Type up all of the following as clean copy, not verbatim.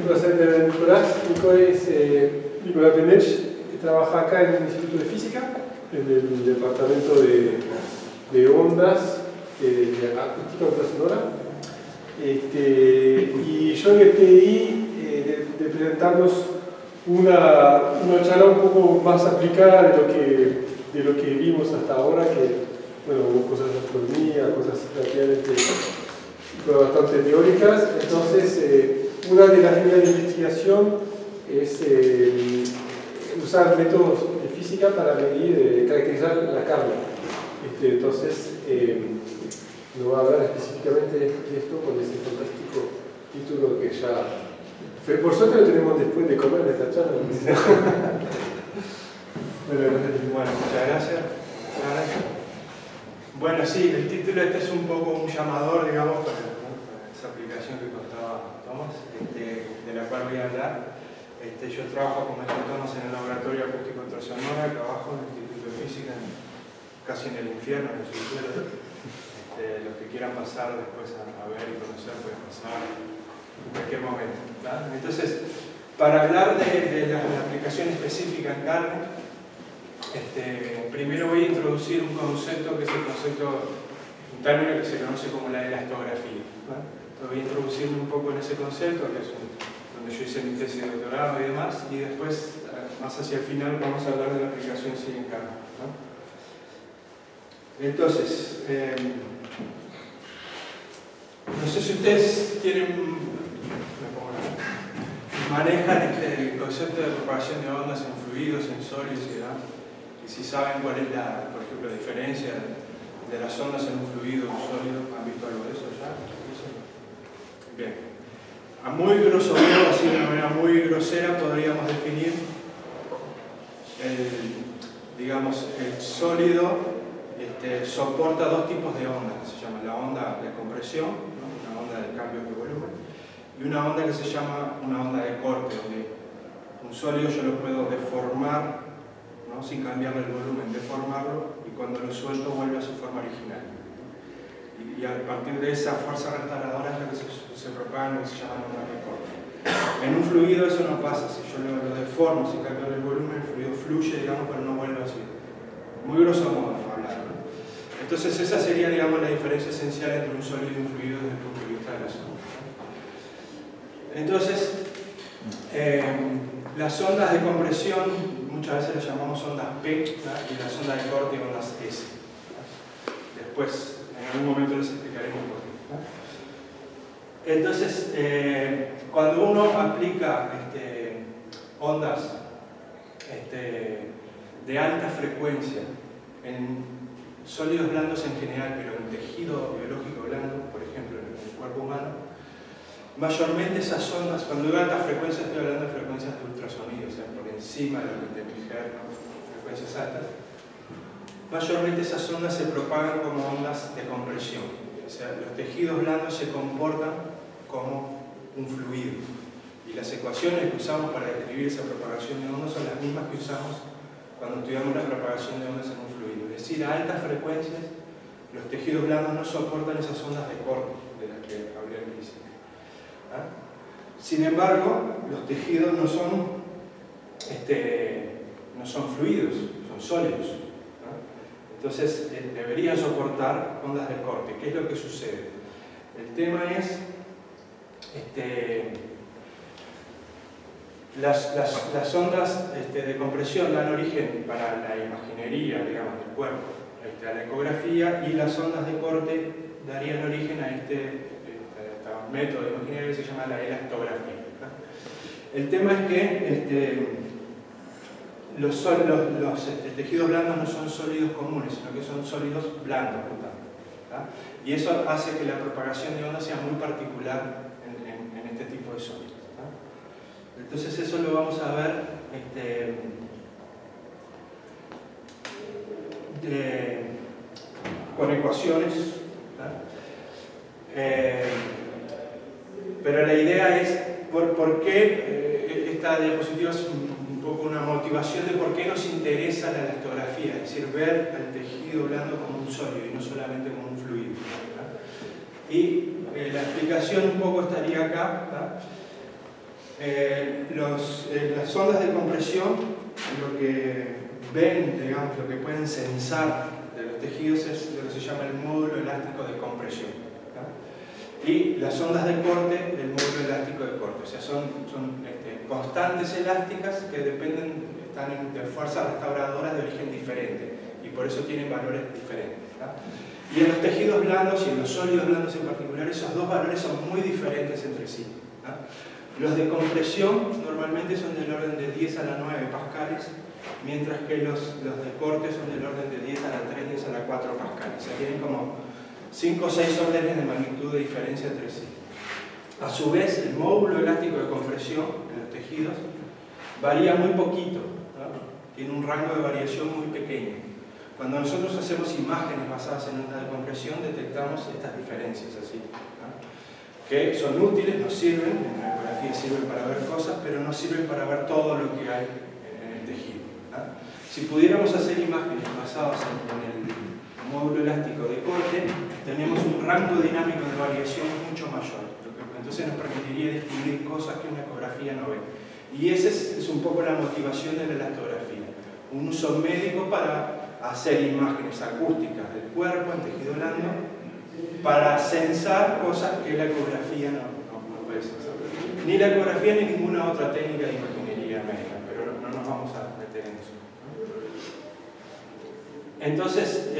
placer de ver a Nicolás. Nicolás Benech, trabaja acá en el Instituto de Física, en el departamento de ondas, de acústica ultrasonora. Y yo le pedí de presentarnos una charla un poco más aplicada de lo que vimos hasta ahora, que bueno, hubo cosas de astronomía, cosas relativamente bastante teóricas. Entonces, una de las líneas de investigación es usar métodos de física para medir, caracterizar la carga. Entonces, no va a hablar específicamente de esto con ese fantástico título que ya... Por suerte lo tenemos después de comer en esta charla. Bueno, muchas gracias. Bueno, sí, el título este es un poco un llamador, digamos, para esa aplicación que contaba Tomás, de la cual voy a hablar. Yo trabajo, como decía Tomás, en el laboratorio acústico ultrasonora, trabajo en el Instituto de Física, casi en el infierno, en el subsuelo. Los que quieran pasar después a ver y conocer pueden pasar en cualquier momento, ¿verdad? Entonces, para hablar de la aplicación específica en carne, primero voy a introducir un concepto que es el concepto, un término que se conoce como la elastografía, ¿verdad? Entonces voy a introducirme un poco en ese concepto, que es donde yo hice mi tesis de doctorado y demás, y después, más hacia el final, vamos a hablar de la aplicación sí en carne, ¿no? Entonces, no sé si ustedes manejan el concepto de propagación de ondas en fluidos, en sólidos y demás, y si saben cuál es por ejemplo, la diferencia de las ondas en un fluido o un sólido. ¿Han visto algo de eso ya? Bien. A muy grosso modo, así de una manera muy grosera, podríamos definir el sólido soporta dos tipos de ondas, que se llama la onda de compresión, ¿no? Una onda de cambio de volumen, y una onda que se llama una onda de corte, donde un sólido yo lo puedo deformar, ¿no? Sin cambiarle el volumen, deformarlo, y cuando lo suelto vuelve a su forma original. Y a partir de esa fuerza restauradora es la que se propaga lo que se llama onda de corte. En un fluido eso no pasa, si yo lo deformo sin cambiarle el volumen, el fluido fluye, digamos, pero no vuelve así. Muy grosso modo hablando. Entonces esa sería, digamos, la diferencia esencial entre un sólido y un fluido desde el punto de vista de las ondas. Entonces, las ondas de compresión muchas veces las llamamos ondas P, ¿no? Y las ondas de corte ondas S. Después, en algún momento les explicaremos por qué, ¿no? Entonces, cuando uno aplica ondas de alta frecuencia en sólidos blandos en general, pero en tejido biológico blando, por ejemplo en el cuerpo humano, mayormente esas ondas, cuando digo alta frecuencia estoy hablando de frecuencias de ultrasonido, o sea, por encima de los 20.000 Hz, frecuencias altas, mayormente esas ondas se propagan como ondas de compresión, o sea, los tejidos blandos se comportan como un fluido, y las ecuaciones que usamos para describir esa propagación de ondas son las mismas que usamos cuando estudiamos la propagación de ondas en un fluido. Es decir, a altas frecuencias los tejidos blandos no soportan esas ondas de corte de las que hablé al principio. ¿Ah? Sin embargo, los tejidos no son fluidos, son sólidos. ¿Ah? Entonces deberían soportar ondas de corte. ¿Qué es lo que sucede? El tema es las ondas de compresión dan origen para la imaginería, digamos, del cuerpo, a la ecografía, y las ondas de corte darían origen a este método de imaginería que se llama la elastografía, ¿no? El tema es que los tejidos blandos no son sólidos comunes, sino que son sólidos blandos, ¿no? Y eso hace que la propagación de ondas sea muy particular en este tipo de sólidos. Entonces eso lo vamos a ver con ecuaciones, pero la idea es por qué esta diapositiva es un poco una motivación de por qué nos interesa la elastografía, es decir, ver al tejido blando como un sólido y no solamente como un fluido, ¿verdad? Y la explicación un poco estaría acá, ¿verdad? Las ondas de compresión, lo que ven, digamos, lo que pueden censar de los tejidos es lo que se llama el módulo elástico de compresión, ¿no? Y las ondas de corte, el módulo elástico de corte. O sea, son constantes elásticas que están de fuerzas restauradoras de origen diferente y por eso tienen valores diferentes, ¿no? Y en los tejidos blandos y en los sólidos blandos en particular, esos dos valores son muy diferentes entre sí, ¿no? Los de compresión normalmente son del orden de 10 a la 9 pascales, mientras que los de corte son del orden de 10 a la 3, 10 a la 4 pascales. O sea, tienen como 5 o 6 órdenes de magnitud de diferencia entre sí. A su vez, el módulo elástico de compresión en los tejidos varía muy poquito, ¿no? Tiene un rango de variación muy pequeño. Cuando nosotros hacemos imágenes basadas en ondas de compresión, detectamos estas diferencias así, ¿no? Que son útiles, nos sirven, en la ecografía sirven para ver cosas, pero no sirven para ver todo lo que hay en el tejido, ¿no? Si pudiéramos hacer imágenes basadas en el módulo elástico de corte, tenemos un rango dinámico de variación mucho mayor, entonces nos permitiría distinguir cosas que una ecografía no ve. Y esa es un poco la motivación de la elastografía, un uso médico para hacer imágenes acústicas del cuerpo en tejido blando para censar cosas que la ecografía no puede censar. Ni la ecografía ni ninguna otra técnica de imaginería médica, pero no nos vamos a meter en eso. Entonces,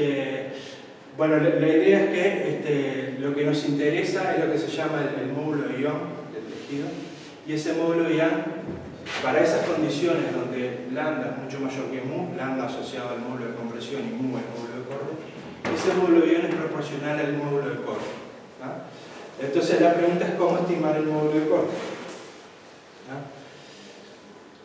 bueno, la idea es que lo que nos interesa es lo que se llama el módulo de Young del tejido, y ese módulo de Young, para esas condiciones donde lambda es mucho mayor que mu, lambda asociado al módulo de compresión y mu al módulo de corte, ese módulo de Young es proporcional al módulo de corte, ¿no? Entonces la pregunta es cómo estimar el módulo de corte, ¿no?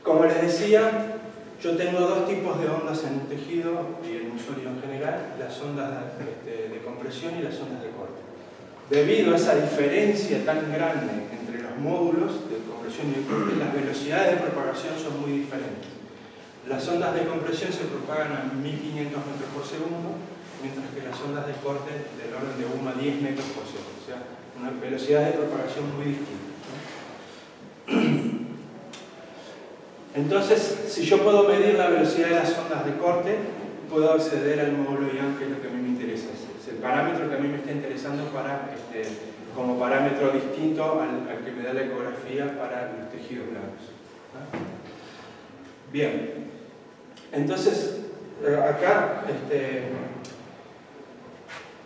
Como les decía, yo tengo dos tipos de ondas en un tejido y en un sólido en general, las ondas de compresión y las ondas de corte. Debido a esa diferencia tan grande entre los módulos de compresión y de corte, las velocidades de propagación son muy diferentes. Las ondas de compresión se propagan a 1500 metros por segundo, mientras que las ondas de corte del orden de 1 a 10 metros por segundo. O sea, una velocidad de propagación muy distinta, ¿no? Entonces, si yo puedo medir la velocidad de las ondas de corte, puedo acceder al módulo Young, que es lo que a mí me interesa. Es el parámetro que a mí me está interesando para, como parámetro distinto al que me da la ecografía para los tejidos blandos, ¿no? Bien, entonces, acá,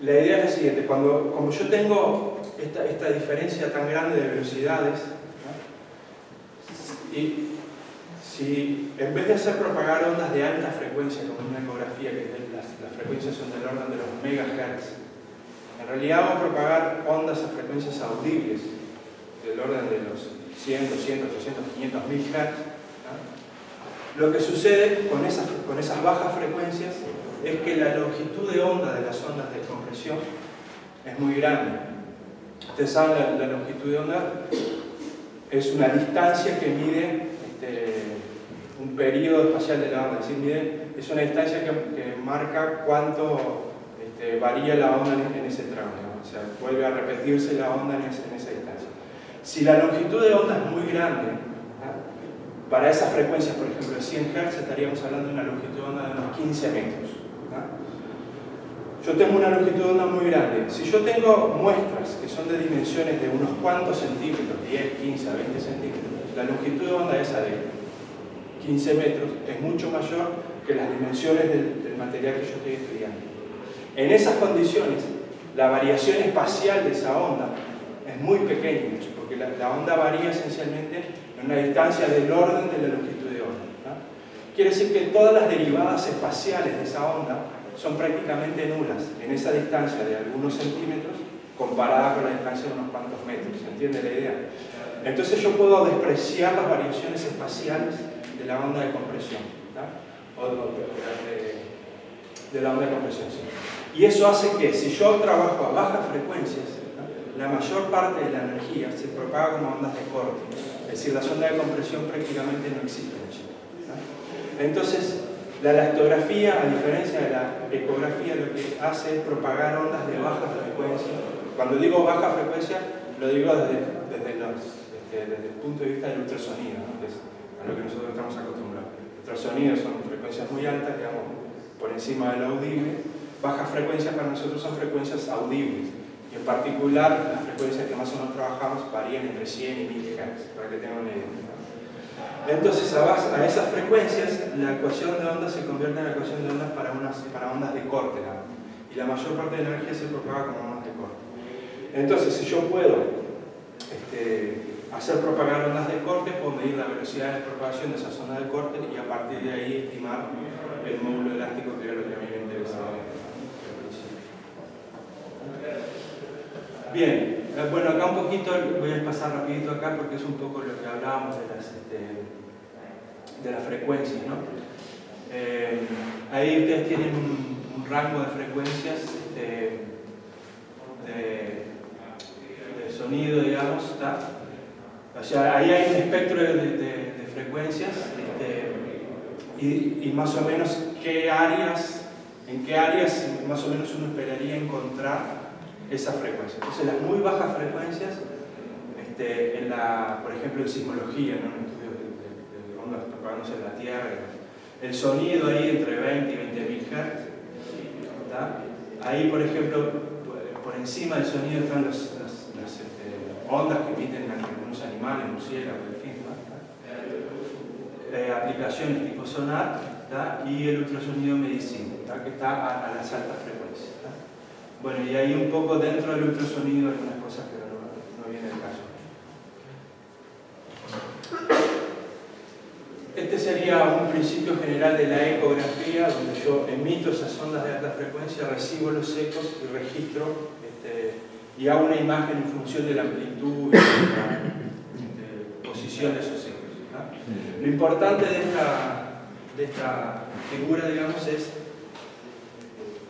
la idea es la siguiente. Como yo tengo esta diferencia tan grande de velocidades, ¿no? Y si en vez de hacer propagar ondas de alta frecuencia como una ecografía, que las frecuencias son del orden de los megahertz, en realidad hago propagar ondas a frecuencias audibles del orden de los 100, 200, 300, 500 mil hertz, ¿no? Lo que sucede con esas bajas frecuencias es que la longitud de onda de las ondas de compresión es muy grande. Ustedes saben, la longitud de onda es una distancia que mide un periodo espacial de la onda, es decir, es una distancia que marca cuánto varía la onda en ese tramo, ¿no? O sea, vuelve a repetirse la onda en esa distancia. Si la longitud de onda es muy grande, ¿no? Para esas frecuencias, por ejemplo, de 100 Hz, estaríamos hablando de una longitud de onda de unos 15 metros, ¿no? Yo tengo una longitud de onda muy grande. Si yo tengo muestras que son de dimensiones de unos cuantos centímetros, 10, 15, 20 centímetros, la longitud de onda esa de 15 metros es mucho mayor que las dimensiones del material que yo estoy estudiando. En esas condiciones, la variación espacial de esa onda es muy pequeña, porque la onda varía esencialmente en una distancia del orden de la longitud de onda, ¿no? Quiere decir que todas las derivadas espaciales de esa onda son prácticamente nulas en esa distancia de algunos centímetros comparada con la distancia de unos cuantos metros. ¿Se entiende la idea? Entonces yo puedo despreciar las variaciones espaciales de la onda de compresión, ¿no? O de la onda de compresión, sí. Y eso hace que si yo trabajo a bajas frecuencias, ¿no? La mayor parte de la energía se propaga como ondas de corte, es decir, las ondas de compresión prácticamente no existen allí, ¿no? Entonces, la elastografía, a diferencia de la ecografía, lo que hace es propagar ondas de baja frecuencia. Cuando digo baja frecuencia, lo digo desde los desde el punto de vista del ultrasonido, ¿no? Que es a lo que nosotros estamos acostumbrados. Ultrasonidos son frecuencias muy altas, digamos, por encima del audible. Bajas frecuencias para nosotros son frecuencias audibles. Y en particular, las frecuencias que más o menos trabajamos varían entre 100 y 1000 Hz, para que tengan una idea. Entonces, a esas frecuencias, la ecuación de ondas se convierte en la ecuación de ondas para ondas de corte, ¿no? Y la mayor parte de la energía se propaga como ondas de corte. Entonces, si yo puedo hacer propagar ondas de corte, puedo medir la velocidad de propagación de esas ondas de corte y a partir de ahí estimar el módulo elástico, que era lo que a mí me interesaba. Bien, bueno, acá un poquito, voy a pasar rapidito acá porque es un poco lo que hablábamos de las frecuencias, ¿no? Ahí ustedes tienen un rango de frecuencias de sonido, digamos, ¿está? O sea, ahí hay un espectro de frecuencias y más o menos en qué áreas más o menos uno esperaría encontrar esa frecuencia. Entonces, las muy bajas frecuencias, por ejemplo, en sismología, ¿no? En estudios de ondas propagándose en la Tierra, el sonido ahí entre 20 y 20.000 Hz, ¿está? Ahí, por ejemplo, por encima del sonido están las ondas que emiten algunos animales, murciélagos, en fin, ¿no? Aplicaciones tipo sonar, ¿está? Y el ultrasonido medicina, ¿está? Que está a las altas frecuencias, ¿está? Bueno, y hay un poco dentro del ultrasonido algunas cosas que no viene al caso. Este sería un principio general de la ecografía, donde yo emito esas ondas de alta frecuencia, recibo los ecos y registro y hago una imagen en función de la amplitud y de la posición de esos ecos, ¿no? Lo importante de esta figura, digamos, es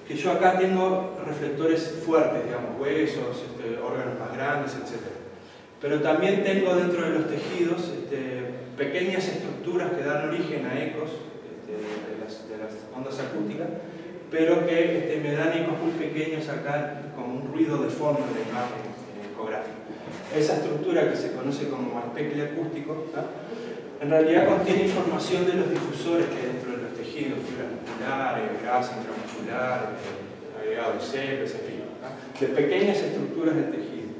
que yo acá tengo reflectores fuertes, digamos, huesos, órganos más grandes, etc. Pero también tengo dentro de los tejidos pequeñas estructuras que dan origen a ecos de las ondas acústicas, pero que me dan ecos muy pequeños acá, como un ruido de fondo en la imagen ecográfica. Esa estructura que se conoce como especle acústico, ¿no? En realidad contiene información de los difusores que hay dentro de los tejidos, fibras musculares, grasa intramuscular, agregado de células, en fin, ¿no? De pequeñas estructuras del tejido.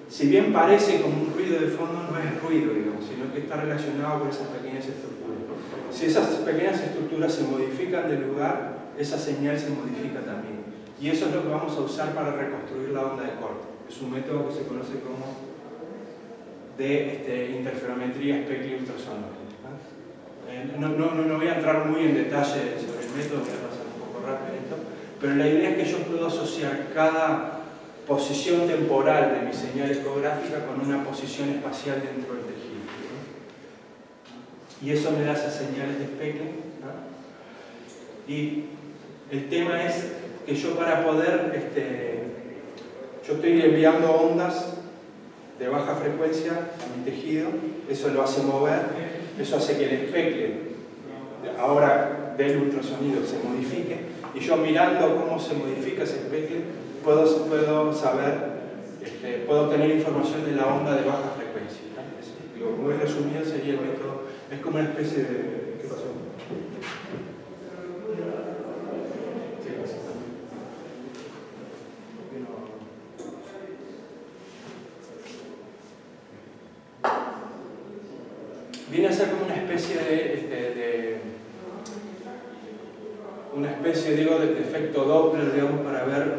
Si bien parece como un ruido de fondo, no es ruido, digamos, sino que está relacionado con esas pequeñas estructuras. Si esas pequeñas estructuras se modifican de lugar, esa señal se modifica también. Y eso es lo que vamos a usar para reconstruir la onda de corte. Es un método que se conoce como de interferometría especle ultrasonora. No voy a entrar muy en detalle sobre el método, voy a pasar un poco rápido esto, pero la idea es que yo puedo asociar cada posición temporal de mi señal ecográfica con una posición espacial dentro del tejido, ¿no? Y eso me da esas señales de especle, ¿no? Y el tema es que yo para poder, yo estoy enviando ondas de baja frecuencia a mi tejido, eso lo hace mover, eso hace que el especle ahora del ultrasonido se modifique, y yo mirando cómo se modifica ese especle puedo saber, puedo obtener información de la onda de baja frecuencia, ¿no? Digo, muy resumido sería el método, es como una especie de... ¿Qué pasó? Viene a ser como una especie de efecto Doppler, digamos, para ver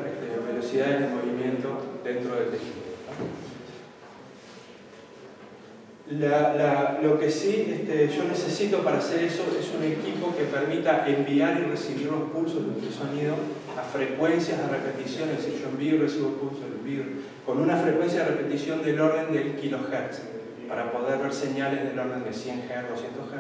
velocidades de movimiento dentro del tejido. Lo que sí yo necesito para hacer eso es un equipo que permita enviar y recibir los pulsos de ultrasonido a frecuencias de repetición, es decir, yo envío y recibo pulsos, con una frecuencia de repetición del orden del kilohertz. Para poder ver señales del orden de 100 Hz, 200 Hz,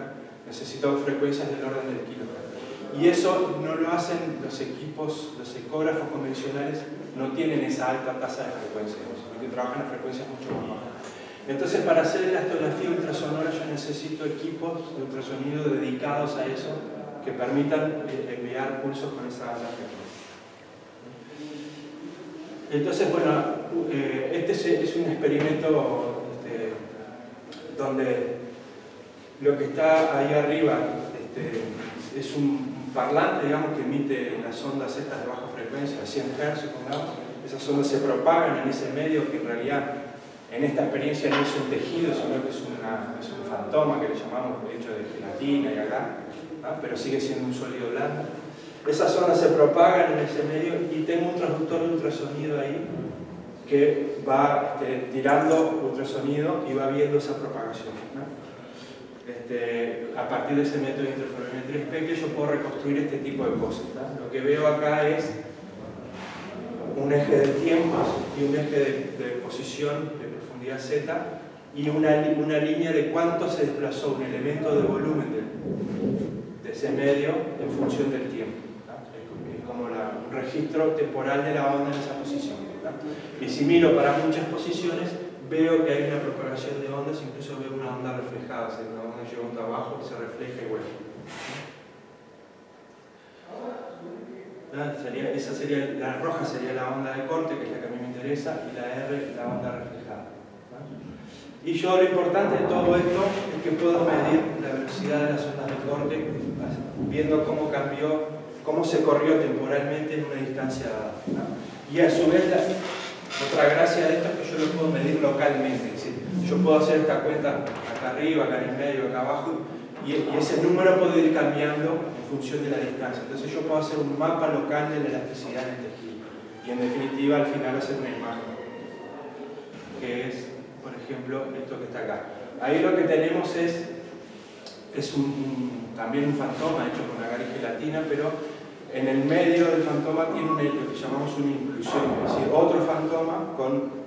necesito frecuencias del orden del kilohertz. Y eso no lo hacen los equipos, los ecógrafos convencionales no tienen esa alta tasa de frecuencia, sino que trabajan a frecuencias mucho más bajas. Entonces, para hacer elastografía ultrasonora yo necesito equipos de ultrasonido dedicados a eso, que permitan enviar pulsos con esa alta frecuencia. Entonces, bueno, este es un experimento donde lo que está ahí arriba es un parlante, digamos, que emite las ondas estas de baja frecuencia, a 100 Hz, supongamos. Esas ondas se propagan en ese medio que en realidad en esta experiencia no es un tejido, sino que es un fantoma que le llamamos hecho de gelatina y agar, ¿no? Pero sigue siendo un sólido blando. Esas ondas se propagan en ese medio y tengo un transductor de ultrasonido ahí que va tirando ultrasonido y va viendo esa propagación, ¿no? A partir de ese método de interferometría especular yo puedo reconstruir este tipo de cosas, ¿no? Lo que veo acá es un eje de tiempos y un eje de posición de profundidad Z y una línea de cuánto se desplazó un elemento de volumen de ese medio en función del tiempo, ¿no? Es como un registro temporal de la onda en esa posición, ¿no? Y si miro para muchas posiciones veo que hay una propagación de ondas, incluso veo una onda reflejada, o sea, una onda que llega abajo y se refleja y vuelve. Esa sería, la roja sería la onda de corte, que es la que a mí me interesa, y la R la onda reflejada, ¿no? Y yo lo importante de todo esto es que puedo medir la velocidad de las ondas de corte viendo cómo cambió, cómo se corrió temporalmente en una distancia dada, ¿no? Y a su vez otra gracia de esto es que yo lo puedo medir localmente, es decir, yo puedo hacer esta cuenta acá arriba, acá en el medio, acá abajo, y ese número puede ir cambiando en función de la distancia. Entonces yo puedo hacer un mapa local de la elasticidad del tejido y en definitiva al final hacer una imagen, que es, por ejemplo, esto que está acá. Ahí lo que tenemos es también un fantoma hecho con agar y gelatina, pero en el medio del fantoma tiene lo que llamamos una inclusión, es decir, otro fantoma con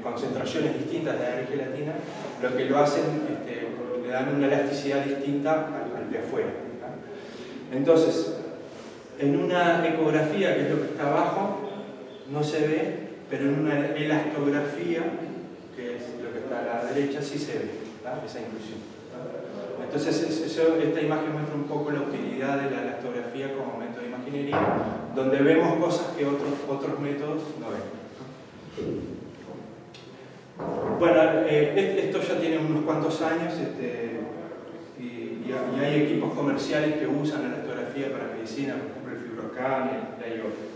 concentraciones distintas de agar y gelatina, lo que lo hacen, le dan una elasticidad distinta al de afuera, ¿no? Entonces, en una ecografía, que es lo que está abajo, no se ve, pero en una elastografía, que es lo que está a la derecha, sí se ve, ¿no? Esa inclusión. Entonces, esta imagen muestra un poco la utilidad de la elastografía como método de imaginería, donde vemos cosas que otros métodos no ven. Bueno, esto ya tiene unos cuantos años y hay equipos comerciales que usan la elastografía para medicina, por ejemplo el Fibroscan y hay otros.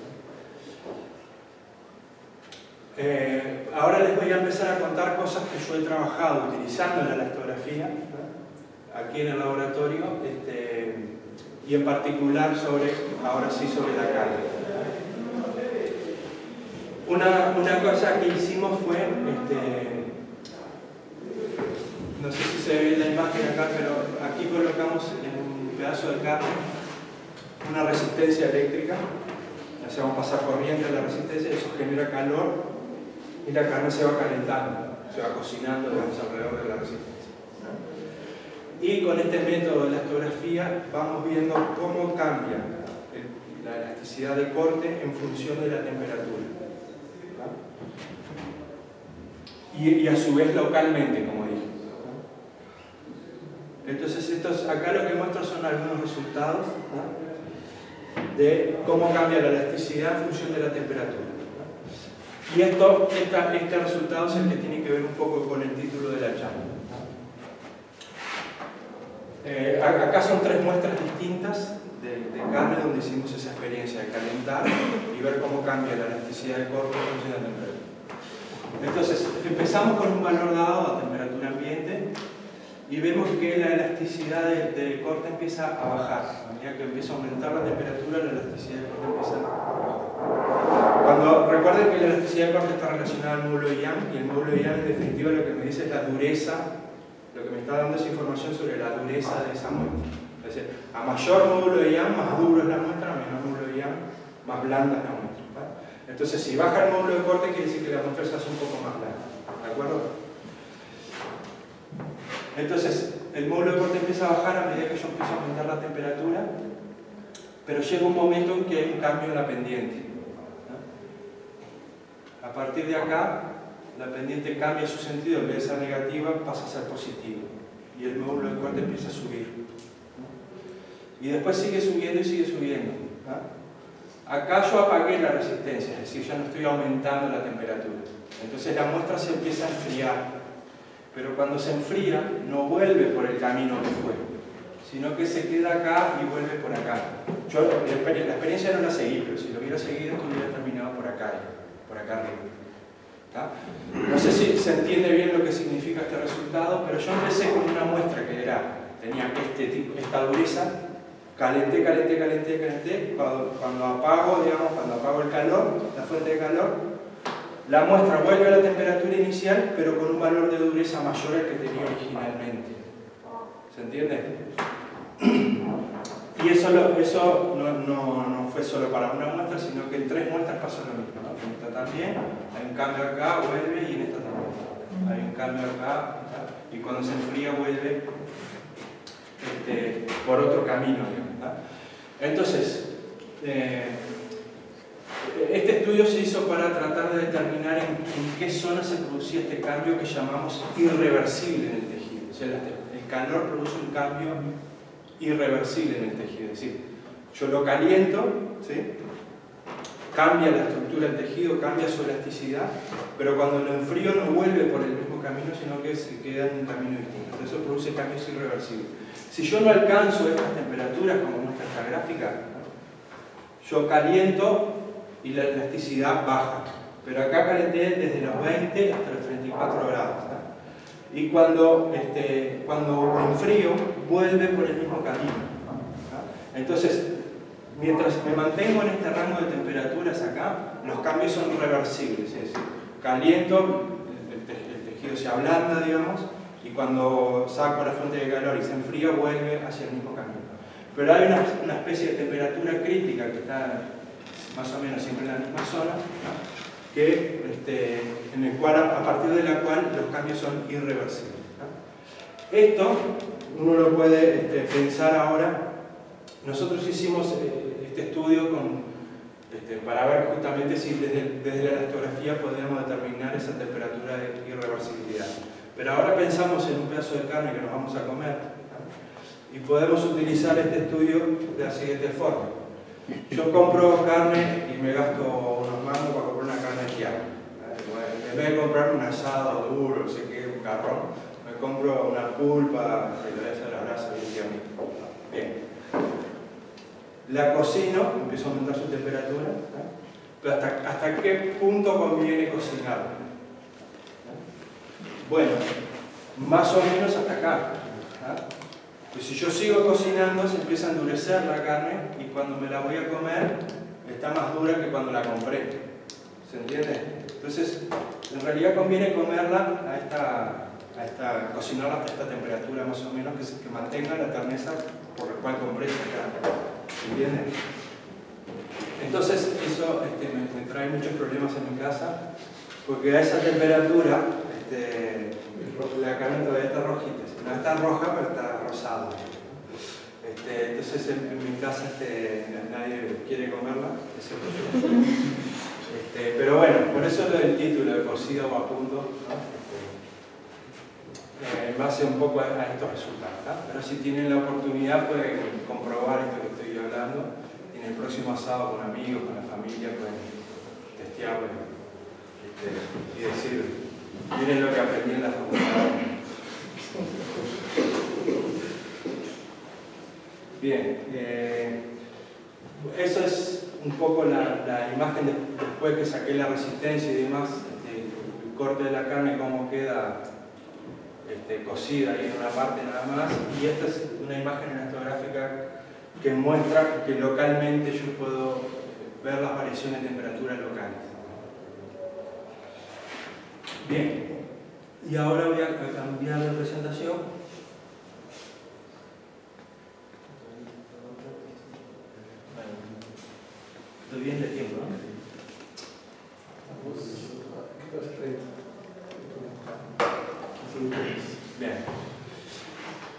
Ahora les voy a empezar a contar cosas que yo he trabajado utilizando la elastografía, ¿no? Aquí en el laboratorio y en particular ahora sí sobre la carga. Una cosa que hicimos fue, no sé si se ve la imagen acá, pero aquí colocamos en un pedazo de carne una resistencia eléctrica, hacemos pasar corriente a la resistencia, eso genera calor y la carne se va calentando, se va cocinando, digamos, alrededor de la resistencia. Y con este método de elastografía vamos viendo cómo cambia la elasticidad de corte en función de la temperatura. Y a su vez localmente, como dije. Entonces acá lo que muestro son algunos resultados, ¿no? De cómo cambia la elasticidad en función de la temperatura. Y este resultado es el que tiene que ver un poco con el título de la charla. Acá son 3 muestras distintas de carne donde hicimos esa experiencia de calentar y ver cómo cambia la elasticidad de corte en función de la temperatura. Entonces, empezamos con un valor dado a temperatura ambiente y vemos que la elasticidad de corte empieza a bajar. A medida que empieza a aumentar la temperatura, la elasticidad de corte empieza a bajar. Recuerden que la elasticidad de corte está relacionada al módulo de Young, y el módulo de Young en definitiva lo que me dice es la dureza, lo que me está dando es información sobre la dureza de esa muestra. Es decir, a mayor módulo de Young, más duro es la muestra, a menor módulo de Young, más blanda es la muestra. Entonces, si baja el módulo de corte, quiere decir que la muestra se hace un poco más blanda. ¿De acuerdo? Entonces, el módulo de corte empieza a bajar a medida que yo empiezo a aumentar la temperatura, pero llega un momento en que hay un cambio en la pendiente, ¿no? A partir de acá, la pendiente cambia su sentido, en vez de ser negativa, pasa a ser positiva. Y el módulo de corte empieza a subir, ¿no? Y después sigue subiendo y sigue subiendo, ¿no? Acá yo apagué la resistencia, es decir, ya no estoy aumentando la temperatura. Entonces la muestra se empieza a enfriar. pero cuando se enfría no vuelve por el camino que fue, sino que se queda acá y vuelve por acá. Yo la experiencia no la seguí, pero si lo hubiera seguido, hubiera terminado por acá arriba. ¿Tá? No sé si se entiende bien lo que significa este resultado, pero yo empecé con una muestra que tenía esta dureza, calenté, cuando apago el calor, la fuente de calor, la muestra vuelve a la temperatura inicial, pero con un valor de dureza mayor al que tenía originalmente. ¿Se entiende? Y eso no fue solo para una muestra, sino que en 3 muestras pasó lo mismo, ¿no? En esta también, hay un cambio acá, vuelve, y en esta también. Hay un cambio acá, y cuando se enfría vuelve por otro camino, ¿no? Entonces, este estudio se hizo para tratar de determinar en qué zona se producía este cambio que llamamos irreversible en el tejido. O sea, el calor produce un cambio irreversible en el tejido, es decir, yo lo caliento, ¿sí? Cambia la estructura del tejido, cambia su elasticidad, pero cuando lo enfrío no vuelve por el mismo camino, sino que se queda en un camino distinto. Eso produce cambios irreversibles. Si yo no alcanzo estas temperaturas, como muestra esta gráfica, ¿no? Yo caliento y la elasticidad baja, pero acá calenté desde los 20 hasta los 34 grados, ¿no? Y cuando enfrío, vuelve por el mismo camino, ¿no? Entonces, mientras me mantengo en este rango de temperaturas acá, los cambios son reversibles, es decir, caliento, el tejido se ablanda, digamos, y cuando saco la fuente de calor y se enfría, vuelve hacia el mismo camino. Pero hay una especie de temperatura crítica que está más o menos siempre en la misma zona, ¿no? En el cual, a partir de la cual los cambios son irreversibles, ¿no? Esto uno lo puede pensar ahora. Nosotros hicimos este estudio para ver justamente si desde la elastografía podíamos determinar esa temperatura de irreversibilidad. Pero ahora pensamos en un pedazo de carne que nos vamos a comer, ¿no? Y podemos utilizar este estudio de la siguiente forma. Yo compro carne y me gasto unos mangos para comprar una carne de fiambre. En vez de comprar un asado duro, no sé qué, un carrón, me compro una pulpa, que le voy a hacer la brasa bien tiernita. Bien. La cocino, empiezo a aumentar su temperatura, ¿no? Pero ¿hasta qué punto conviene cocinarla? Bueno, más o menos hasta acá, ¿no? Pues si yo sigo cocinando, se empieza a endurecer la carne y cuando me la voy a comer está más dura que cuando la compré. ¿Se entiende? Entonces, en realidad conviene comerla cocinarla hasta esta temperatura más o menos, que mantenga la terneza por la cual compré esa carne. ¿Se entiende? Entonces, eso me trae muchos problemas en mi casa, porque a esa temperatura la carne todavía está rojita. No está roja, pero está rosada. Entonces en mi casa nadie quiere comerla, excepto yo. Pero bueno, por eso lo del título de cocido o a punto, ¿no? En base un poco a estos resultados, ¿no? Pero si tienen la oportunidad pueden comprobar esto que estoy hablando y en el próximo asado con amigos, con la familia pueden testearlo y decir, miren lo que aprendí en la facultad. Bien, eso es un poco la imagen después que saqué la resistencia y demás, el corte de la carne, cómo queda cocida ahí en una parte nada más, y esta es una imagen elastográfica que muestra que localmente yo puedo ver las variaciones de temperatura locales. Bien, y ahora voy a cambiar de presentación. Estoy bien de tiempo, ¿no? Bien.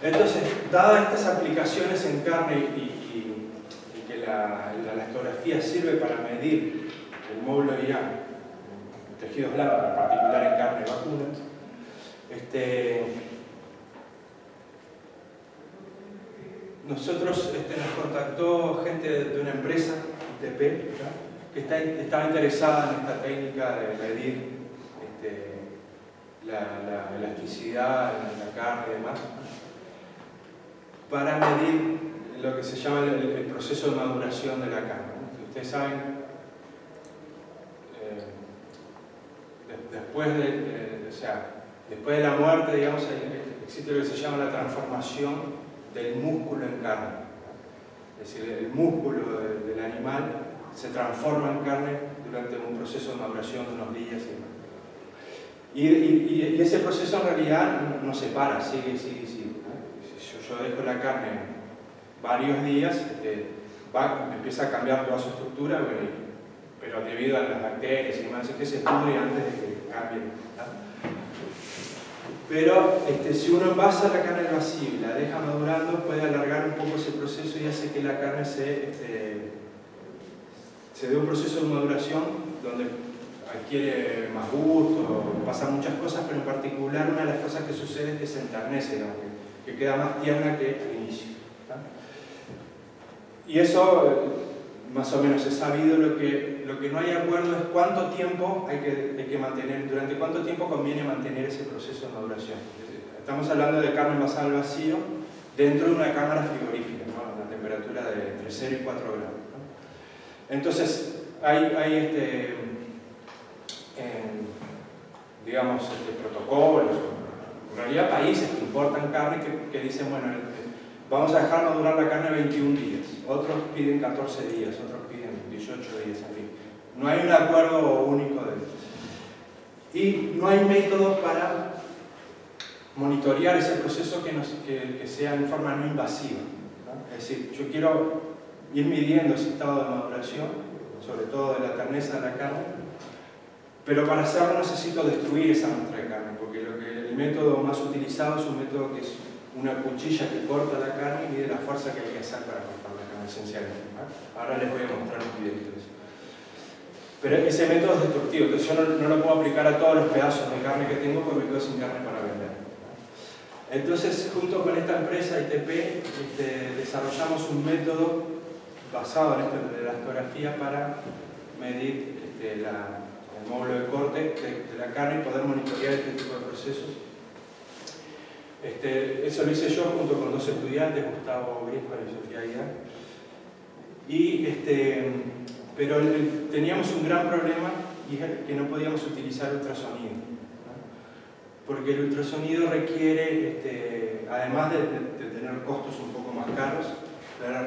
Entonces, dadas estas aplicaciones en carne y que la elastografía sirve para medir el módulo de Young, tejidos blandos, en particular en carne vacuna, nosotros nos contactó gente de una empresa, ITP, ¿no? Que estaba interesada en esta técnica de medir la elasticidad en la carne y demás, para medir lo que se llama el proceso de maduración de la carne. Ustedes saben, después de la muerte, digamos, existe lo que se llama la transformación del músculo en carne. Es decir, el músculo del animal se transforma en carne durante un proceso de maduración de unos días y ese proceso en realidad no se para, sigue, ¿no? Si yo dejo la carne varios días, empieza a cambiar toda su estructura, pero debido a las bacterias y demás, es que se pudre antes de que cambie, ¿no? Pero si uno envasa la carne al vacío y la deja madurando, puede alargar un poco ese proceso y hace que la carne se dé un proceso de maduración donde adquiere más gusto, pasan muchas cosas, pero en particular una de las cosas que sucede es que se enternece, digamos, que queda más tierna que al inicio, ¿no? Y eso más o menos es sabido. Lo que no hay acuerdo es cuánto tiempo hay que mantener, durante cuánto tiempo conviene mantener ese proceso de maduración. Estamos hablando de carne envasada al vacío dentro de una cámara frigorífica, ¿no? A una temperatura de entre 0 y 4 grados, ¿no? Entonces, hay digamos, protocolos, en realidad países que importan carne que dicen, bueno, vamos a dejar madurar la carne 21 días, otros piden 14 días, otros piden 18 días, en fin. No hay un acuerdo único de eso. Y no hay métodos para monitorear ese proceso que sea en forma no invasiva, ¿no? Es decir, yo quiero ir midiendo ese estado de maduración, sobre todo de la terneza de la carne, pero para hacerlo necesito destruir esa muestra de carne, porque el método más utilizado es un método que es una cuchilla que corta la carne y mide la fuerza que hay que hacer para cortar la carne, esencialmente, ¿no? Ahora les voy a mostrar un videito de eso. Pero ese método es destructivo, entonces yo no lo puedo aplicar a todos los pedazos de carne que tengo porque me quedo sin carne para vender. Entonces, junto con esta empresa ITP, desarrollamos un método basado en esto de la elastografía para medir el módulo de corte de la carne y poder monitorear este tipo de procesos. Eso lo hice yo junto con dos estudiantes, Gustavo Brisman y Sofía Aguiar. Pero teníamos un gran problema y es que no podíamos utilizar ultrasonido, ¿no? Porque el ultrasonido requiere, además de tener costos un poco más caros,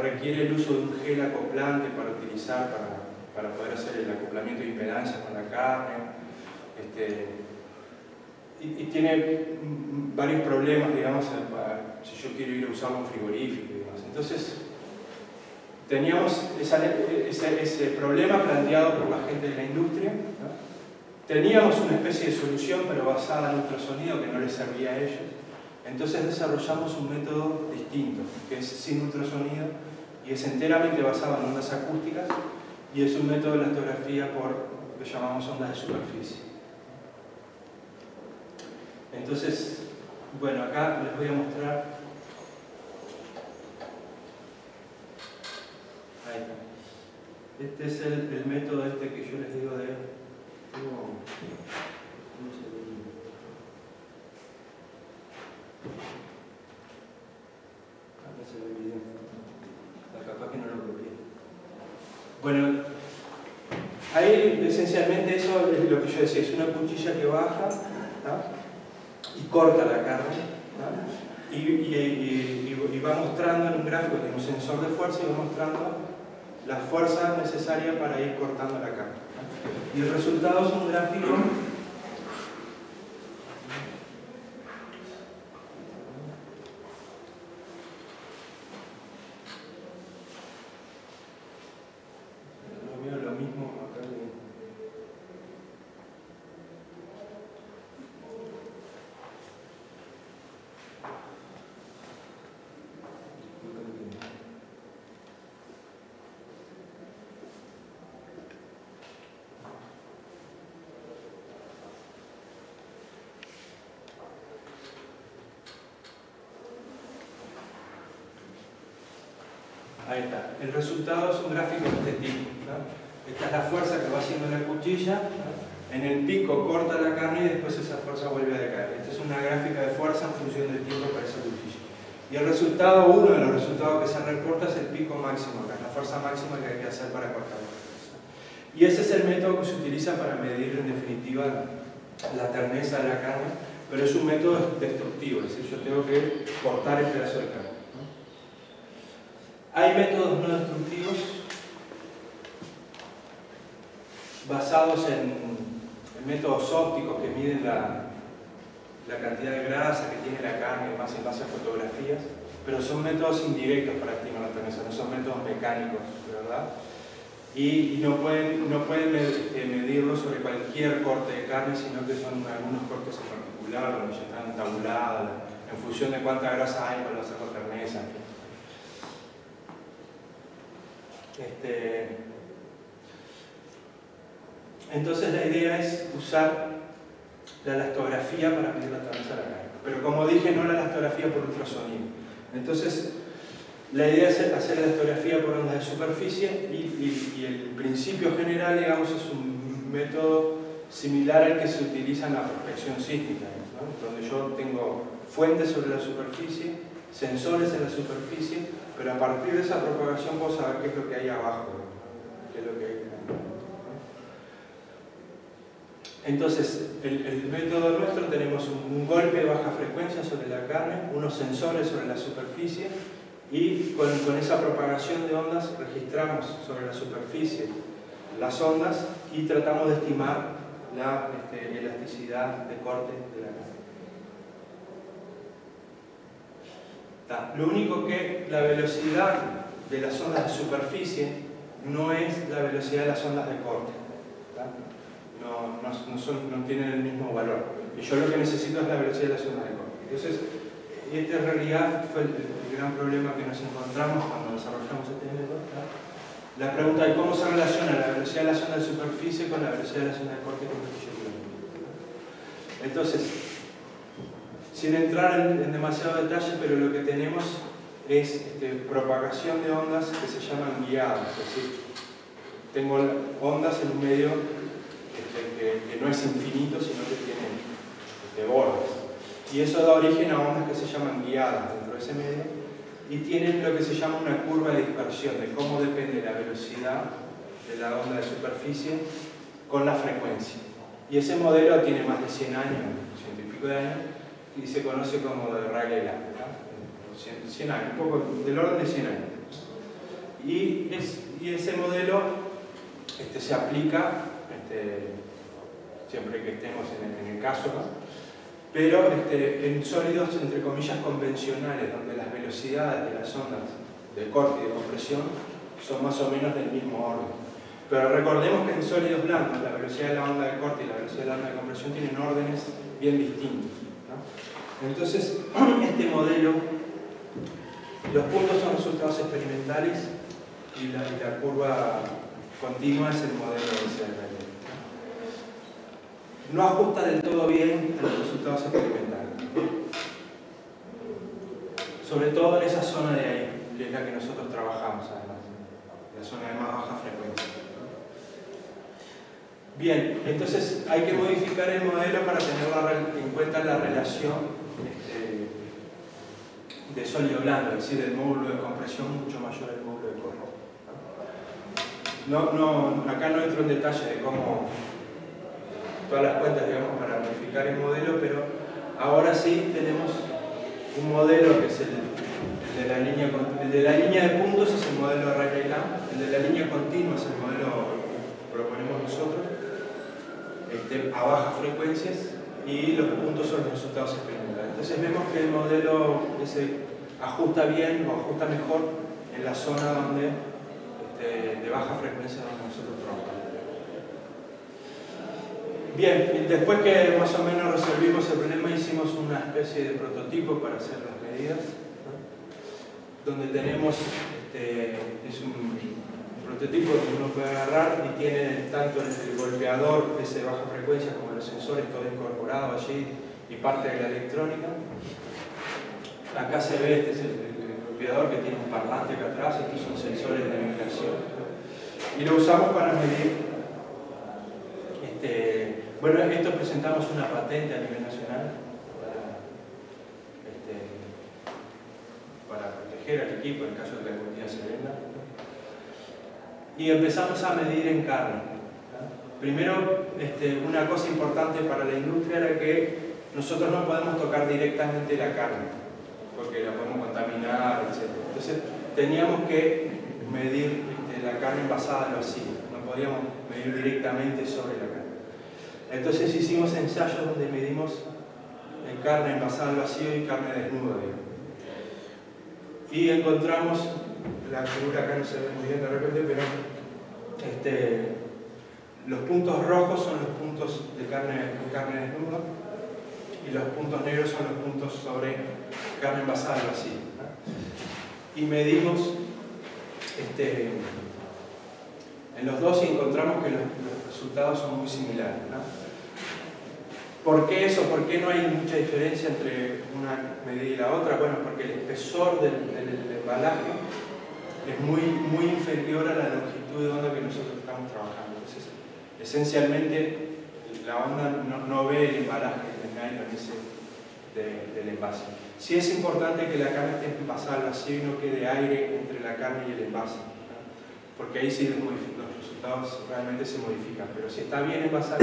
requiere el uso de un gel acoplante para utilizar para poder hacer el acoplamiento de impedancia con la carne. Y tiene varios problemas, digamos, si yo quiero ir a usarlo en frigorífico y demás. Entonces, teníamos ese problema planteado por la gente de la industria, ¿no? Teníamos una especie de solución, pero basada en ultrasonido, que no les servía a ellos. Entonces desarrollamos un método distinto, que es sin ultrasonido y es enteramente basado en ondas acústicas y es un método de elastografía por lo que llamamos ondas de superficie. Entonces, bueno, acá les voy a mostrar. Ahí está. Este es el método que yo les digo de... Acá se ve bien. Capaz que no lo copié. Bueno, ahí esencialmente eso es lo que yo decía, es una cuchilla que baja, ¿no? Y corta la carne, ¿no? Y va mostrando en un gráfico, tiene un sensor de fuerza y va mostrando la fuerza necesaria para ir cortando la carne, ¿no? Y el resultado es un gráfico ahí está. El resultado es un gráfico de este tipo, ¿no? Esta es la fuerza que va haciendo la cuchilla, ¿no? En el pico corta la carne y después esa fuerza vuelve a decaer. Esta es una gráfica de fuerza en función del tiempo para esa cuchilla. Y el resultado, uno de los resultados que se reporta es el pico máximo, que es la fuerza máxima que hay que hacer para cortar la carne. Y ese es el método que se utiliza para medir en definitiva la terneza de la carne, pero es un método destructivo, es decir, yo tengo que cortar el pedazo de carne. Hay métodos no destructivos basados en métodos ópticos que miden la cantidad de grasa que tiene la carne más en base a fotografías, pero son métodos indirectos para estimar la terneza, no son métodos mecánicos, ¿verdad? Y no pueden medirlo sobre cualquier corte de carne, sino que son algunos cortes en particular, donde ya están tabulados, en función de cuánta grasa hay para hacer la terneza. Entonces la idea es usar la elastografía para medir la terneza de la carne. Pero como dije, no la elastografía por ultrasonido. Entonces, la idea es hacer la elastografía por ondas de superficie y el principio general, digamos, es un método similar al que se utiliza en la prospección sísmica, ¿no? Donde yo tengo fuentes sobre la superficie, sensores en la superficie, pero a partir de esa propagación puedo saber qué es lo que hay abajo, ¿no? Qué es lo que hay. Entonces, el método nuestro, tenemos un golpe de baja frecuencia sobre la carne, unos sensores sobre la superficie, y con esa propagación de ondas registramos sobre la superficie las ondas y tratamos de estimar la elasticidad de corte de la carne. Lo único que la velocidad de las ondas de superficie no es la velocidad de las ondas de corte. No tienen el mismo valor. Y yo lo que necesito es la velocidad de las ondas de corte. Entonces, este en realidad fue el gran problema que nos encontramos cuando desarrollamos este método. La pregunta es cómo se relaciona la velocidad de las ondas de superficie con la velocidad de las ondas de corte con cuchillo quilómetro. Entonces, sin entrar en demasiado detalle, pero lo que tenemos es propagación de ondas que se llaman guiadas. Es decir, tengo ondas en un medio que no es infinito, sino que tiene bordes. Y eso da origen a ondas que se llaman guiadas dentro de ese medio y tienen lo que se llama una curva de dispersión, de cómo depende la velocidad de la onda de superficie con la frecuencia. Y ese modelo tiene más de 100 años, 100 y pico de años, y se conoce como de Rayleigh-Lang, 100 años, un poco del orden de 100 años. Y ese modelo se aplica siempre que estemos en el caso, ¿no? Pero en sólidos, entre comillas, convencionales, donde las velocidades de las ondas de corte y de compresión son más o menos del mismo orden. Pero recordemos que en sólidos blandos la velocidad de la onda de corte y la velocidad de la onda de compresión tienen órdenes bien distintos, ¿no? Entonces, este modelo, los puntos son resultados experimentales y la curva continua es el modelo de CRL. No ajusta del todo bien a los resultados experimentales. Sobre todo en esa zona de ahí, que es la que nosotros trabajamos además, la zona de más baja frecuencia. Bien, entonces hay que modificar el modelo para tener en cuenta la relación de sólido blando, es decir, el módulo de compresión mucho mayor al módulo de corte. Acá no entro en detalle de cómo todas las cuentas, digamos, para modificar el modelo, pero ahora sí tenemos un modelo que es el de la línea de puntos, es el modelo de Rayleigh-Lang, el de la línea continua es el modelo que proponemos nosotros, a bajas frecuencias, y los puntos son los resultados experimentales. Entonces vemos que el modelo ajusta bien o ajusta mejor en la zona donde, de baja frecuencia donde nosotros trabajamos. Bien, después que más o menos resolvimos el problema, hicimos una especie de prototipo para hacer las medidas, ¿no? Donde tenemos, es un prototipo que uno puede agarrar y tiene tanto el golpeador de baja frecuencia como los sensores todo incorporado allí y parte de la electrónica. Acá se ve, este es el golpeador que tiene un parlante acá atrás, estos son sensores de vibración. Y lo usamos para medir Bueno, esto presentamos una patente a nivel nacional para proteger al equipo en caso de que algún día se venda. Y empezamos a medir en carne. Primero, una cosa importante para la industria era que nosotros no podemos tocar directamente la carne, porque la podemos contaminar, etc. Entonces, teníamos que medir la carne envasada al vacío, no podíamos medir directamente sobre la carne. Entonces hicimos ensayos donde medimos carne envasada al vacío y carne desnuda, y encontramos, la figura acá no se ve muy bien de repente, pero los puntos rojos son los puntos de carne desnuda y los puntos negros son los puntos sobre carne envasada al vacío, ¿no? Y medimos en los dos y encontramos que los resultados son muy similares, ¿no? ¿Por qué eso? ¿Por qué no hay mucha diferencia entre una medida y la otra? Bueno, porque el espesor del embalaje es muy inferior a la longitud de onda que nosotros estamos trabajando. Entonces, esencialmente, la onda no ve el embalaje, el nylon ese del envase. Sí es importante que la carne esté envasada al vacío y no quede aire entre la carne y el envase, ¿no? Porque ahí sí los resultados realmente se modifican. Pero si está bien envasada,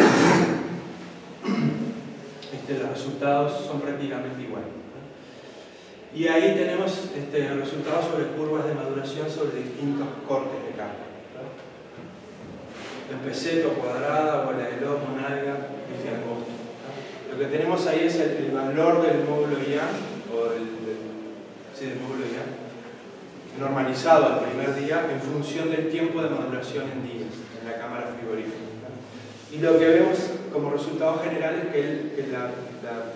los resultados son prácticamente iguales, ¿no? Y ahí tenemos resultados sobre curvas de maduración sobre distintos cortes de carne, ¿no? En peseto, cuadrada, bola de lomo, nalga, bife angosto, ¿no? Lo que tenemos ahí es el valor del módulo IA, o del módulo IA, normalizado al primer día en función del tiempo de maduración en días en la cámara frigorífica, ¿no? Y lo que vemos como resultado general es que la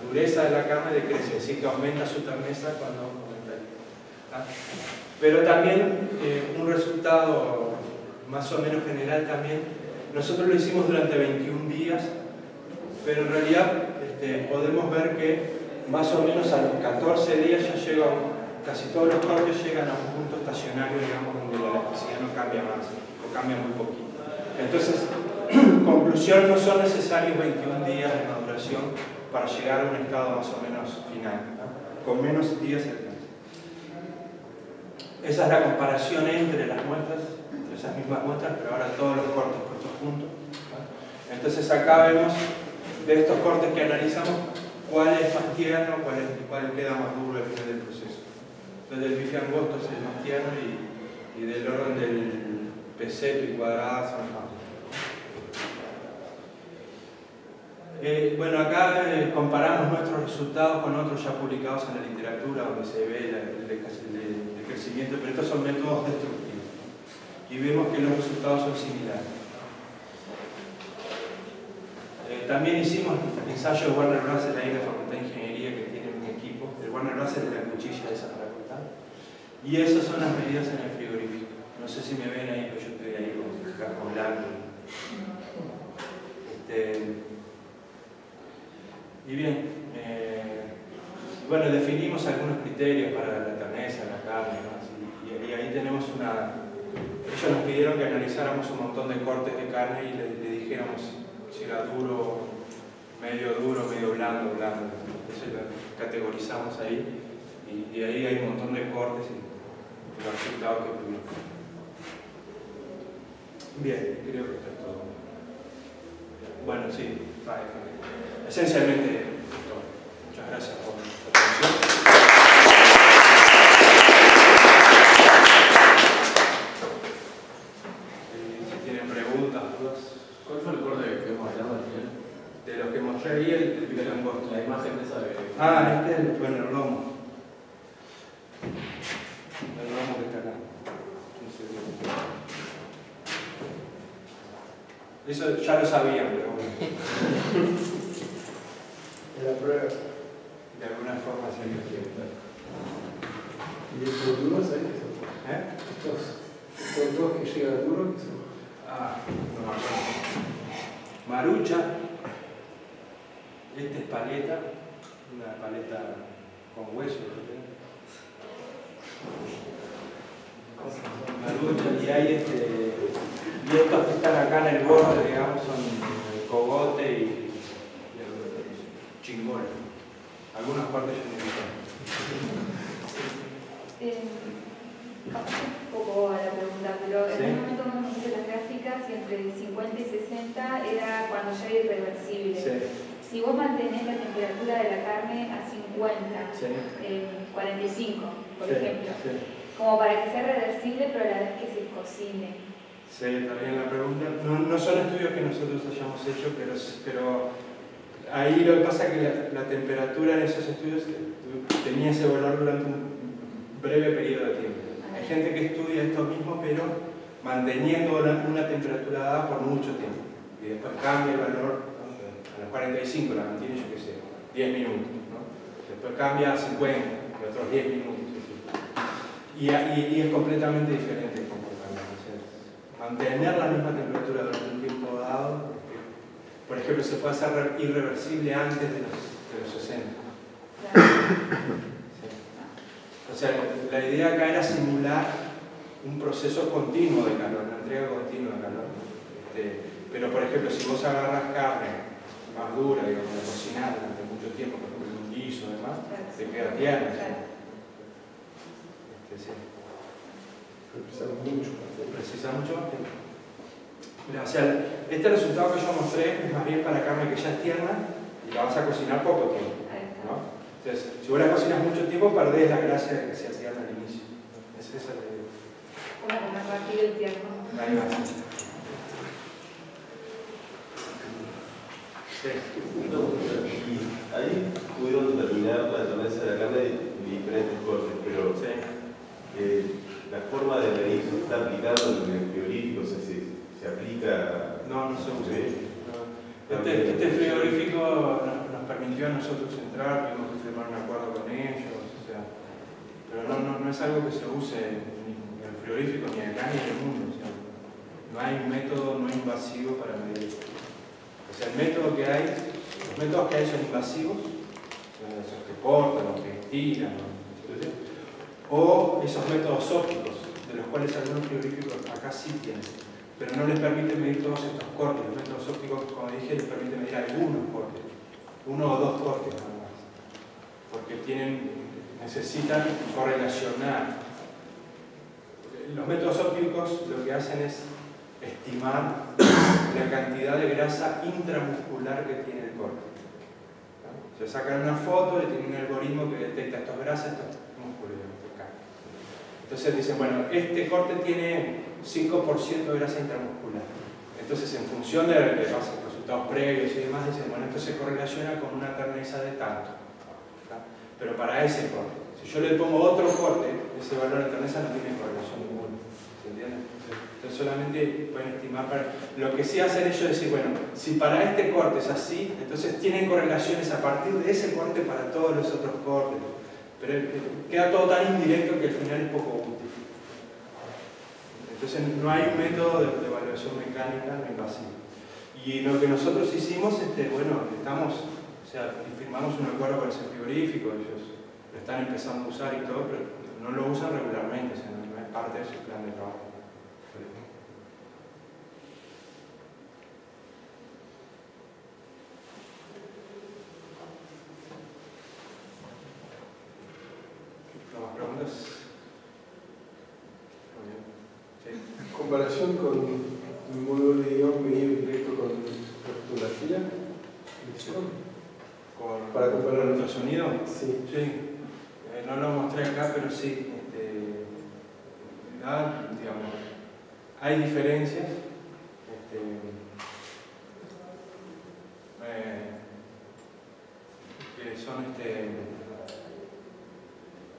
dureza de la carne decrece, es decir, que aumenta su terneza cuando aumenta el tiempo, ¿no? Pero también un resultado más o menos general también, nosotros lo hicimos durante 21 días, pero en realidad podemos ver que más o menos a los 14 días ya casi todos los cortes llegan a un punto estacionario, digamos, donde la elasticidad no cambia más, o cambia muy poquito. Entonces, conclusión, no son necesarios 21 días de maduración para llegar a un estado más o menos final, ¿no? Con menos días se alcanza. Esa es la comparación entre las muestras, entre esas mismas muestras, pero ahora todos los cortes puestos juntos, ¿no? Entonces acá vemos de estos cortes que analizamos cuál es más tierno, cuál queda más duro al final del proceso. Entonces el bife angosto es el más tierno y del orden del peseto y cuadrada son más. Bueno, acá comparamos nuestros resultados con otros ya publicados en la literatura donde se ve el crecimiento, pero estos son métodos destructivos y vemos que los resultados son similares. También hicimos ensayos de Warner Russell ahí en la Facultad de Ingeniería, que tienen un equipo. El Warner Russell es la cuchilla de esa facultad. Y esas son las medidas en el frigorífico. No sé si me ven ahí, pero yo estoy ahí con el casco blanco. Y bien, bueno, definimos algunos criterios para la terneza, la carne, ¿no? Y ahí tenemos ellos nos pidieron que analizáramos un montón de cortes de carne y le dijéramos si era duro, medio blando. Entonces lo categorizamos ahí y ahí hay un montón de cortes y los resultados que tuvimos. Bien, creo que esto es todo. Bueno, sí, esencialmente todo. Muchas gracias por la atención. ¿Cuál fue el corte que hemos hablado al final? De los que mostré ahí, el bife angosto. La imagen de esa de... El lomo. El lomo que está acá. Eso ya lo sabían, pero bueno. En la prueba. De alguna forma se han visto. ¿Y estos duros ahí qué son? Estos dos que llegan duros, ¿qué son? No me acuerdo. Marucha. Esta es paleta. Una paleta con hueso. Marucha. Y hay y estos que están acá en el borde, digamos, son el cogote y algunas partes ya no están. Un poco a la pregunta, pero en un momento cuando me hice las gráficas y entre 50 y 60 era cuando ya era irreversible. Sí. Si vos mantenés la temperatura de la carne a 50, 45, por ejemplo, como para que sea reversible, pero a la vez que se cocine. Sí, también la pregunta. No son estudios que nosotros hayamos hecho, pero ahí lo que pasa es que la temperatura en esos estudios tenía ese valor durante un breve periodo de tiempo. Hay gente que estudia esto mismo, pero manteniendo una temperatura dada por mucho tiempo. Y después cambia el valor, ¿no? A los 45 la mantiene, yo qué sé, 10 minutos. ¿No? Después cambia a 50, y otros 10 minutos. Y es completamente diferente el comportamiento. O sea, mantener la misma temperatura durante un tiempo dado, por ejemplo, se puede hacer irreversible antes de los 60. O sea, la idea acá era simular un proceso continuo de calor, una entrega continua de calor. Pero, por ejemplo, si vos agarras carne más dura, digamos, de cocinar durante mucho tiempo, por ejemplo, en un guiso o demás, te queda tierna. Sí. Precisa mucho. Precisa mucho más tiempo. O sea, este resultado que yo mostré es más bien para carne que ya es tierna y la vas a cocinar poco tiempo. ¿No? Entonces, si vos la cocinas mucho tiempo, perdés la gracia de que sea tierna al inicio. Esa es la idea. Una rápido y tierno. Ahí va. Sí. Y ahí pudieron determinar la tolerancia de la carne en diferentes cortes, pero la forma de medir se está aplicando en el frigorífico, se aplica. No se usa. ¿Sí? Este frigorífico nos permitió a nosotros entrar, tuvimos que firmar un acuerdo con ellos, o sea, pero no es algo que se use ni en el frigorífico ni acá ni en el mundo. O sea, no hay un método no invasivo para medir. O sea, los métodos que hay son invasivos, esos que cortan o que estiran, ¿no? O esos métodos ópticos, de los cuales algunos frigoríficos acá sí tienen, pero no les permiten medir todos estos cortes. Los métodos ópticos, como dije, les permiten medir algunos cortes, 1 o 2 cortes nada más, porque necesitan correlacionar. Los métodos ópticos lo que hacen es estimar la cantidad de grasa intramuscular que tiene el corte. ¿No? Se sacan una foto y tienen un algoritmo que detecta estas grasas, estos músculos. Entonces dicen, bueno, este corte tiene 5% de grasa intramuscular. Entonces, en función de resultados previos y demás, dicen, bueno, esto se correlaciona con una terneza de tanto. ¿No? Pero para ese corte. Si yo le pongo otro corte, ese valor de terneza no tiene correlación ninguna. ¿Se entiende? Entonces solamente pueden estimar para... Lo que sí hacen ellos es decir, bueno, si para este corte es así, entonces tienen correlaciones a partir de ese corte para todos los otros cortes. Pero queda todo tan indirecto que al final es poco útil. Entonces no hay un método de evaluación mecánica no invasivo. Y lo que nosotros hicimos, firmamos un acuerdo con ese frigorífico, ellos lo están empezando a usar y todo, pero no lo usan regularmente, o sea, no es parte de su plan de trabajo. ¿Más preguntas? Muy bien. Sí. En comparación con un módulo de guión medido directo con fotografía, para comparar el ultrasonido. Sí. No lo mostré acá, pero sí. Digamos, hay diferencias. Que son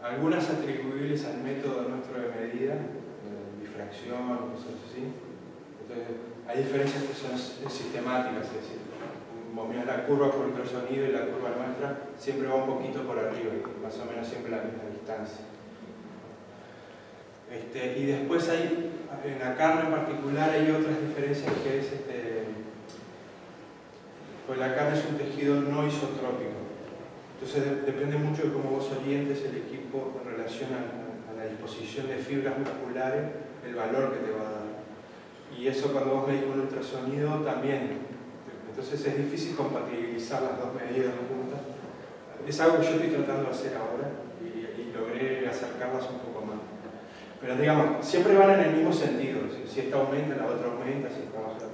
algunas atribuibles al método nuestro de medida, difracción, cosas así. Entonces, hay diferencias que son sistemáticas, es decir, vos mirás la curva por ultrasonido y la curva nuestra siempre va un poquito por arriba, más o menos siempre a la misma distancia. Y después hay, en la carne en particular, hay otras diferencias que es, pues la carne es un tejido no isotrópico. Entonces depende mucho de cómo vos orientes el equipo en relación a la disposición de fibras musculares, el valor que te va a dar. Y eso cuando vos medís con ultrasonido también. Entonces es difícil compatibilizar las dos medidas juntas. Es algo que yo estoy tratando de hacer ahora y logré acercarlas un poco más. Pero digamos, siempre van en el mismo sentido. Si esta aumenta, la otra aumenta, si esta baja,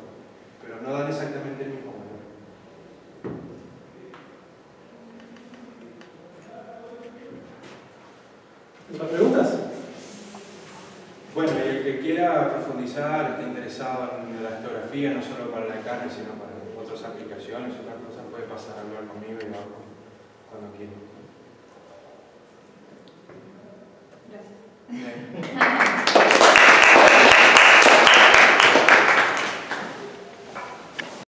pero no dan exactamente el mismo valor. ¿Otras preguntas? Bueno, el que quiera profundizar, esté interesado en la geografía, no solo para la carne, sino para otras aplicaciones, otras cosas, puede pasar a hablar conmigo y lo hago cuando quiera. Gracias.